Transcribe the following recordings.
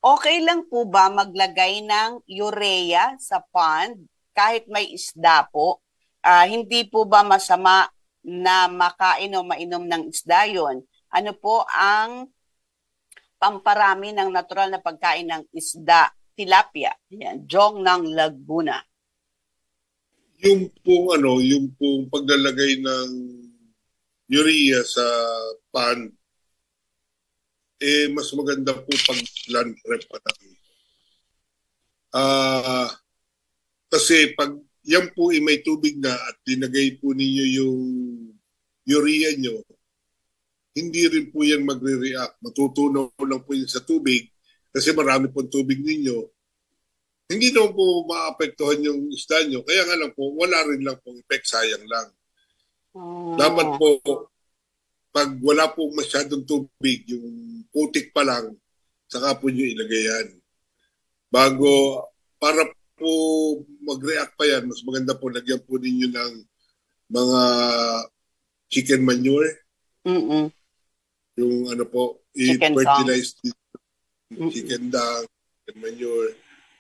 Okay lang po ba maglagay ng urea sa pond kahit may isda po? Hindi po ba masama na makain o mainom ng isda yun? Ano po ang pamparami ng natural na pagkain ng isda? Tilapia. Yan, Jong ng Laguna. Yung pong paglalagay ng urea sa pan, mas maganda po pag land prep pa lang. Ah, kasi pag yan po may tubig na at dinagay po ninyo yung urea nyo, hindi rin po yan magre-react. Matutunaw lang po yun sa tubig kasi marami pong tubig ninyo. Hindi naman po maapektuhan yung isda nyo. Kaya nga lang po, wala rin lang pong effect, sayang lang. Dapat Oh. po, pag wala po masyadong tubig, yung putik pa lang, saka po nyo ilagay yan. Bago, para po mag-react pa yan, mas maganda po lagyan po ninyo ng mga chicken manure, Mm-mm. yung ano po, Chicken dung. i-fertilize Mm-mm. chicken dung, chicken manure,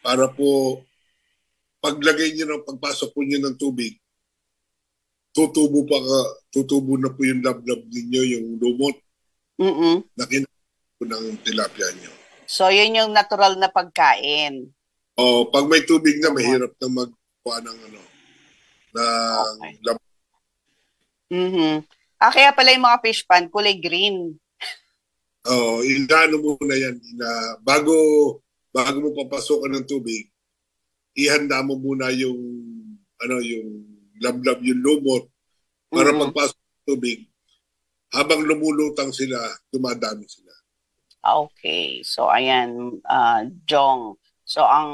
para po paglagay nyo ng pagpasok po nyo ng tubig, tutubo pa ka, tutubo na po yung lablab ninyo, yung lumot Mm-mm. na kinakain po ng tilapia nyo. So, yun yung natural na pagkain. O, pag may tubig na, Lumot. mahirap na magkuha ng ano, ng Okay. lab. Mhm. Kaya pala yung mga fish pan, kulay green. O, inaano muna yan, bago mo papasokan ng tubig, ihanda mo muna yung, ano, yung lablab, yung lumot, para Mm-mm. pagpasok ng tubig, habang lumulutang sila, dumadami sila. Okay. So, ayan, Jong. So, ang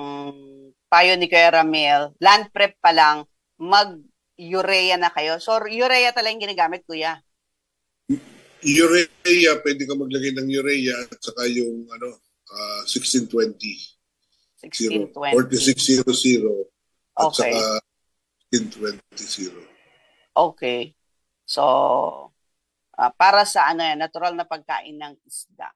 payo ni Kuya Ramil, land prep pa lang, mag-urea na kayo. So, urea talaga yung ginagamit, Kuya. Urea, pwede ka maglagay ng urea at saka yung ano, 1620, 1620. 4600 at saka Okay. 1620. Okay. So, para sa ano yan, natural na pagkain ng isda.